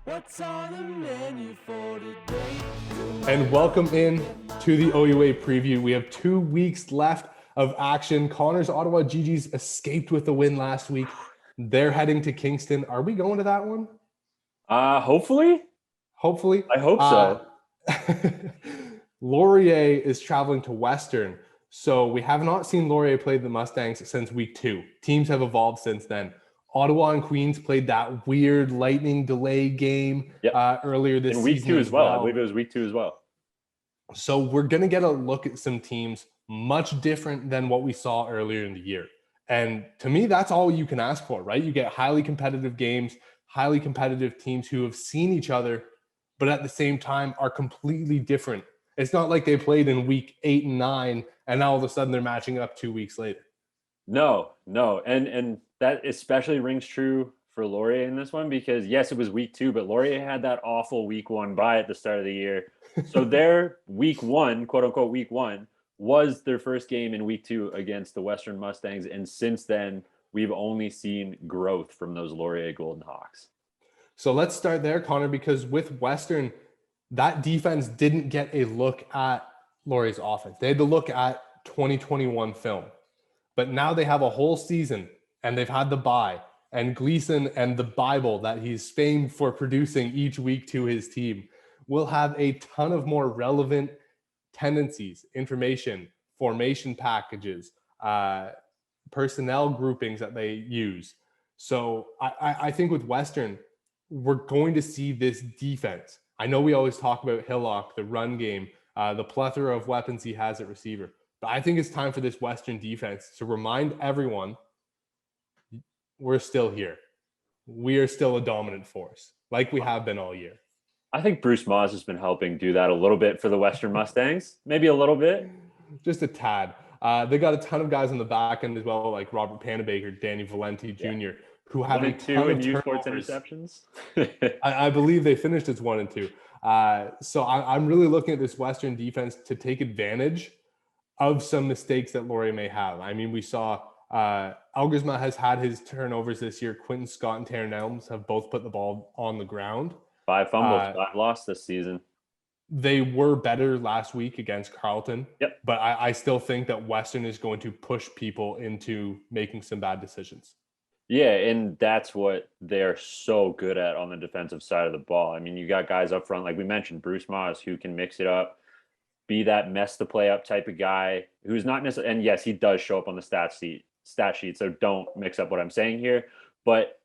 What's on the menu for today? And welcome in to the OUA preview. We have 2 weeks left of action. Connor's Ottawa GGs escaped with the win last week. They're heading to Kingston. Are we going to that one? Hopefully. Hopefully. I hope so. Laurier is traveling to Western. So we have not seen Laurier play the Mustangs since week 2. Teams have evolved since then. Ottawa and Queens played that weird lightning delay game earlier this season. In week 2 as well. I believe it was week 2 as well. So we're going to get a look at some teams much different than what we saw earlier in the year. And to me, that's all you can ask for, right? You get highly competitive games, highly competitive teams who have seen each other, but at the same time are completely different. It's not like they played in week 8 and 9, and now all of a sudden they're matching up 2 weeks later. No. And that especially rings true for Laurier in this one because, yes, it was week 2, but Laurier had that awful week 1 bye at the start of the year. So their week 1, quote unquote week 1, was their first game in week 2 against the Western Mustangs. And since then, we've only seen growth from those Laurier Golden Hawks. So let's start there, Connor, because with Western, that defense didn't get a look at Laurier's offense. They had to look at 2021 film. But now they have a whole season, and they've had the bye. And Gleason and the Bible that he's famed for producing each week to his team will have a ton of more relevant tendencies, information, formation packages, personnel groupings that they use. So I think with Western, we're going to see this defense. I know we always talk about Hillock, the run game, the plethora of weapons he has at receiver. But I think it's time for this Western defense to remind everyone we're still here. We are still a dominant force, like we have been all year. I think Bruce Moss has been helping do that a little bit for the Western Mustangs. Maybe a little bit. Just a tad. They got a ton of guys on the back end as well, like Robert Panabaker, Danny Valenti Jr., who have a ton of U-Sports interceptions. I believe they just as 1 and 2. So I'm really looking at this Western defense to take advantage of some mistakes that Laurier may have. I mean, we saw Elgersma has had his turnovers this year. Quentin Scott and Taron Elms have both put the ball on the ground. 5 fumbles, 5 lost this season. They were better last week against Carleton. Yep. But I still think that Western is going to push people into making some bad decisions. Yeah, and that's what they're so good at on the defensive side of the ball. I mean, you got guys up front, like we mentioned, Bruce Moss, who can mix it up, be that mess the play up type of guy who's not necessarily, and yes, he does show up on the stat sheet. So don't mix up what I'm saying here, but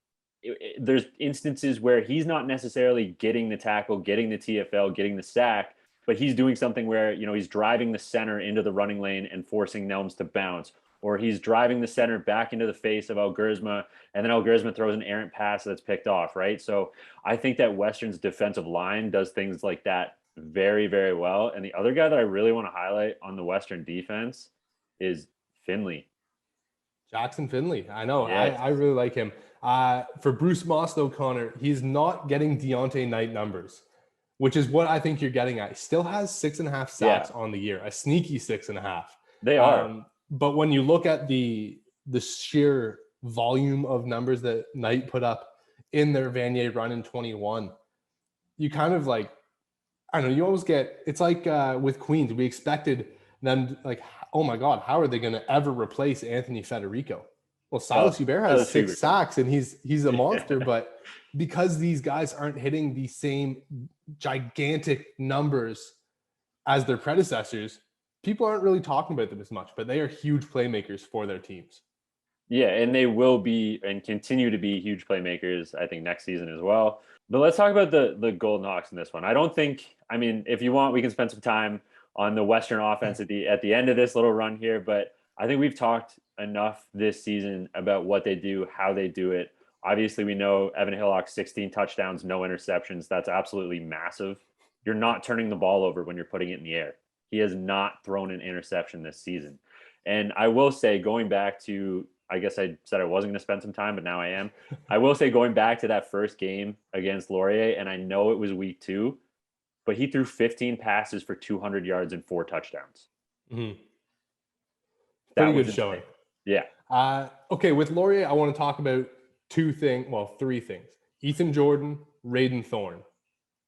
there's instances where he's not necessarily getting the tackle, getting the TFL, getting the sack, but he's doing something where, he's driving the center into the running lane and forcing Nelms to bounce, or he's driving the center back into the face of Elgersma, and then Elgersma throws an errant pass that's picked off, right? So I think that Western's defensive line does things like that very, very well. And the other guy that I really want to highlight on the Western defense is Finley. Jackson Finley. I know. Yes. I really like him. For Bruce Moss, though, Connor, he's not getting Deontay Knight numbers, which is what I think you're getting at. He still has 6.5 sacks on the year, a sneaky 6.5. They are. But when you look at the sheer volume of numbers that Knight put up in their Vanier run in 21, you kind of like, I don't know, you always get, it's like with Queens, we expected them like, oh my God, how are they going to ever replace Anthony Federico? Well, Silas Hubert has 6 sacks and he's a monster, but because these guys aren't hitting the same gigantic numbers as their predecessors, people aren't really talking about them as much, but they are huge playmakers for their teams. Yeah, and they will be and continue to be huge playmakers, I think, next season as well. But let's talk about the Golden Hawks in this one. If you want, we can spend some time on the Western offense at the end of this little run here, but I think we've talked enough this season about what they do, how they do it. Obviously, we know Evan Hillock, 16 touchdowns, no interceptions. That's absolutely massive. You're not turning the ball over when you're putting it in the air. He has not thrown an interception this season. And I will say, going back to, I guess I said I wasn't going to spend some time, but now I am. I will say, going back to that first game against Laurier, and I know it was week 2, but he threw 15 passes for 200 yards and 4 touchdowns. Mm-hmm. Pretty good showing. Yeah. Okay, with Laurier, I want to talk about 3 things. Ethan Jordan, Raiden Thorne,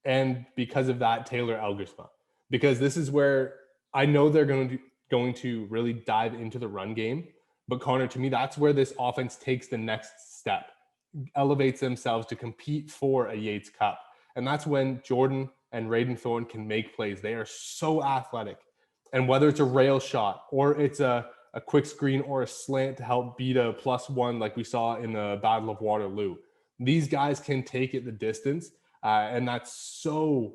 and because of that, Taylor Elgersma. Because this is where I know they're going to really dive into the run game. But Connor, to me, that's where this offense takes the next step, elevates themselves to compete for a Yates Cup. And that's when Jordan and Raiden Thorne can make plays. They are so athletic. And whether it's a rail shot or it's a quick screen or a slant to help beat a +1 like we saw in the Battle of Waterloo, these guys can take it the distance. And that's so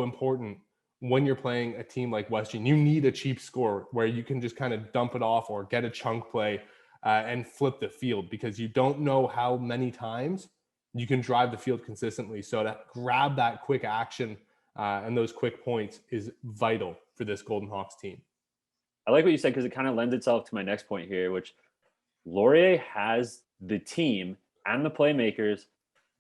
important when you're playing a team like Western. You need a cheap score where you can just kind of dump it off or get a chunk play and flip the field, because you don't know how many times you can drive the field consistently. So to grab that quick action and those quick points is vital for this Golden Hawks team. I like what you said, because it kind of lends itself to my next point here, which Laurier has the team and the playmakers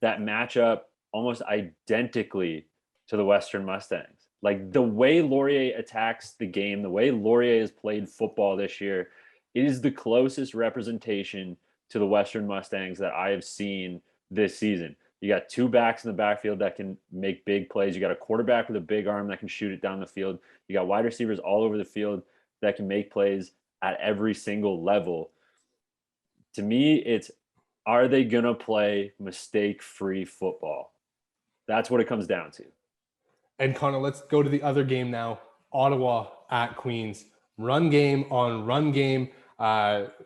that match up almost identically to the Western Mustangs. Like the way Laurier attacks the game, the way Laurier has played football this year, is the closest representation to the Western Mustangs that I have seen this season. You got two backs in the backfield that can make big plays. You got a quarterback with a big arm that can shoot it down the field. You got wide receivers all over the field that can make plays at every single level. To me, it's, are they going to play mistake-free football? That's what it comes down to. And Connor, let's go to the other game now. Ottawa at Queens. Run game on run game.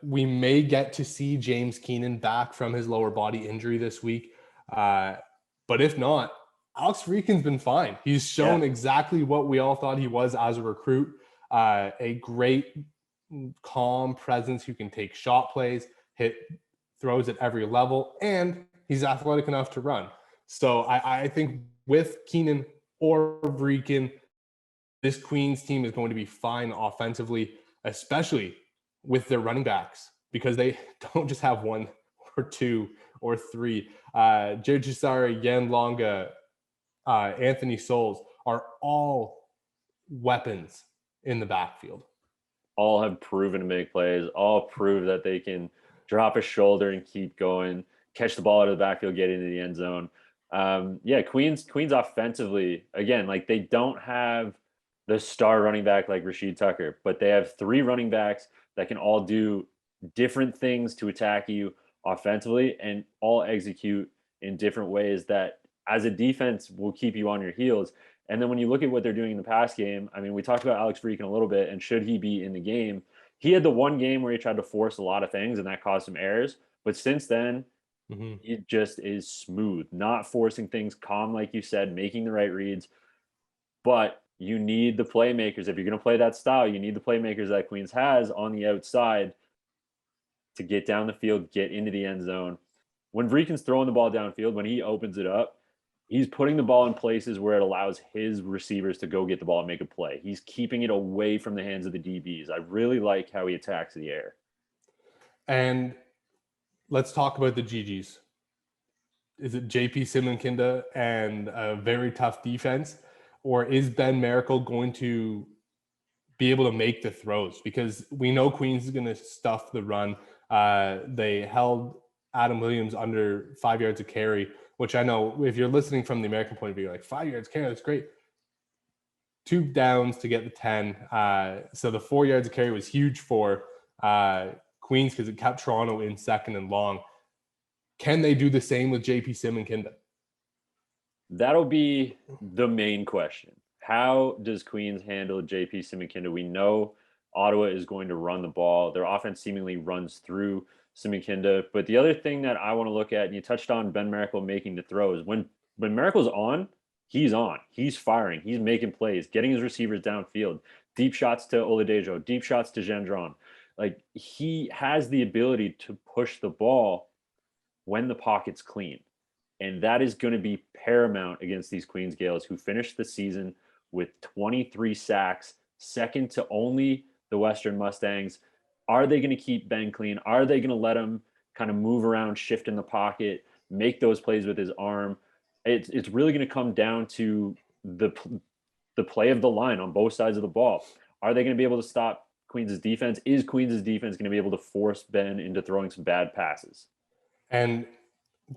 We may get to see James Keenan back from his lower body injury this week. But if not, Alex Freakin's been fine. He's shown exactly what we all thought he was as a recruit. A great, calm presence who can take shot plays, hit throws at every level, and he's athletic enough to run. So I think with Keenan or Freakin, this Queens team is going to be fine offensively, especially with their running backs, because they don't just have one or two or three. Jay Chisari, Yan Longa, Anthony Souls are all weapons in the backfield. All have proven to make plays, all prove that they can drop a shoulder and keep going, catch the ball out of the backfield, get into the end zone. Queens offensively, again, like they don't have the star running back like Rashid Tucker, but they have three running backs that can all do different things to attack you offensively and all execute in different ways that as a defense will keep you on your heels. And then when you look at what they're doing in the pass game, I mean, we talked about Alex Freakin a little bit, and should he be in the game? He had the one game where he tried to force a lot of things, and that caused some errors. But since then, it just is smooth, not forcing things, calm, like you said, making the right reads. But you need the playmakers. If you're going to play that style, you need the playmakers that Queens has on the outside to get down the field, get into the end zone. When Freakin's throwing the ball downfield, when he opens it up, he's putting the ball in places where it allows his receivers to go get the ball and make a play. He's keeping it away from the hands of the DBs. I really like how he attacks the air. And let's talk about the GGs. Is it JP Simonkinda and a very tough defense, or is Ben Miracle going to be able to make the throws? Because we know Queens is going to stuff the run. They held Adam Williams under 5 yards of carry, which I know if you're listening from the American point of view, like 5 yards carry, that's great. 2 downs to get the 10. So the 4 yards of carry was huge for Queens because it kept Toronto in second and long. Can they do the same with JP Simonkinda? That'll be the main question. How does Queens handle JP Simonkinda? We know Ottawa is going to run the ball. Their offense seemingly runs through Simonkinda. But the other thing that I want to look at, and you touched on Ben Miracle making the throws. When Miracle's on. He's firing. He's making plays, getting his receivers downfield. Deep shots to Oladejo, deep shots to Gendron. Like, he has the ability to push the ball when the pocket's clean. And that is going to be paramount against these Queens Gales, who finished the season with 23 sacks, second to only the Western Mustangs. Are they going to keep Ben clean? Are they going to let him kind of move around, shift in the pocket, make those plays with his arm? It's really going to come down to the play of the line on both sides of the ball. Are they going to be able to stop Queens' defense? Is Queens' defense going to be able to force Ben into throwing some bad passes? And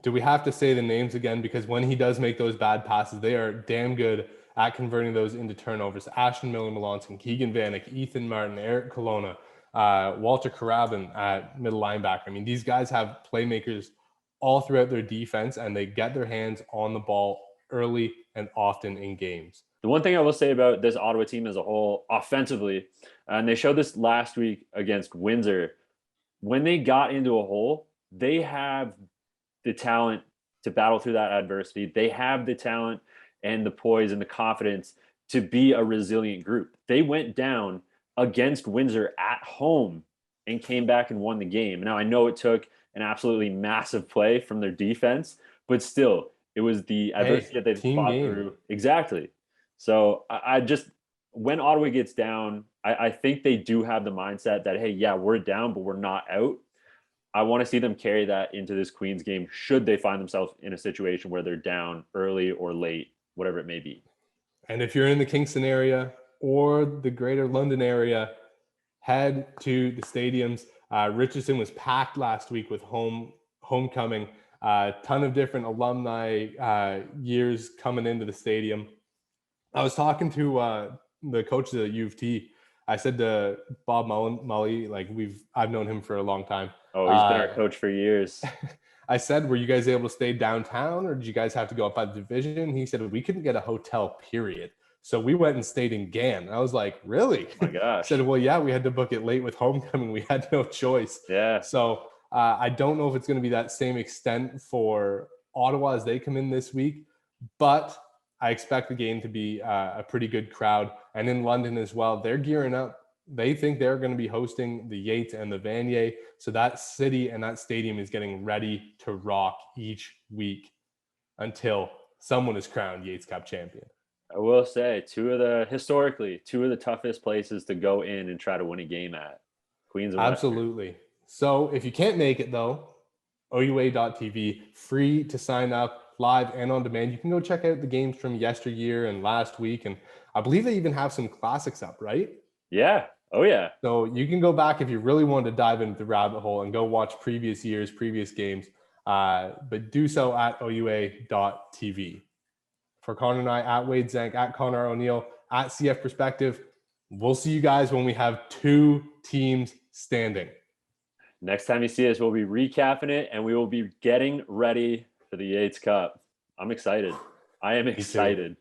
Do we have to say the names again? Because when he does make those bad passes, they are damn good at converting those into turnovers. Ashton Miller-Melanson, Keegan Vanek, Ethan Martin, Eric Colonna, Walter Carabin at middle linebacker. I mean, these guys have playmakers all throughout their defense, and they get their hands on the ball early and often in games. The one thing I will say about this Ottawa team as a whole, offensively, and they showed this last week against Windsor, when they got into a hole, they have the talent to battle through that adversity. They have the talent and the poise and the confidence to be a resilient group. They went down against Windsor at home and came back and won the game. Now, I know it took an absolutely massive play from their defense, but still, it was the adversity that they team fought game. through. Exactly. So I just, when Ottawa gets down, I think they do have the mindset that, hey, yeah, we're down, but we're not out. I want to see them carry that into this Queens game should they find themselves in a situation where they're down early or late, whatever it may be. And if you're in the Kingston area or the greater London area, head to the stadiums. Richardson was packed last week with homecoming. A ton of different alumni years coming into the stadium. I was talking to the coach of the U of T. I said to Bob Mully, like I've known him for a long time. Oh, he's been our coach for years. I said, were you guys able to stay downtown or did you guys have to go up by the division? He said, we couldn't get a hotel, period. So we went and stayed in Gann. I was like, really? Oh my gosh. I said, well, yeah, we had to book it late with homecoming. We had no choice. Yeah. So I don't know if it's going to be that same extent for Ottawa as they come in this week, but I expect the game to be a pretty good crowd. And in London as well, they're gearing up. They think they're going to be hosting the Yates and the Vanier. So that city and that stadium is getting ready to rock each week until someone is crowned Yates Cup champion. I will say two of the toughest places to go in and try to win a game at. Queens and Absolutely. Western. So if you can't make it though, OUA.tv, free to sign up, live and on demand. You can go check out the games from yesteryear and last week. And I believe they even have some classics up, right? Yeah. Oh, yeah. So you can go back if you really wanted to dive into the rabbit hole and go watch previous years, previous games, but do so at OUA.tv. For Connor and I, at Wade Zank, at Connor O'Neill, at CF Perspective, we'll see you guys when we have two teams standing. Next time you see us, we'll be recapping it and we will be getting ready for the Yates Cup. I'm excited. I am excited.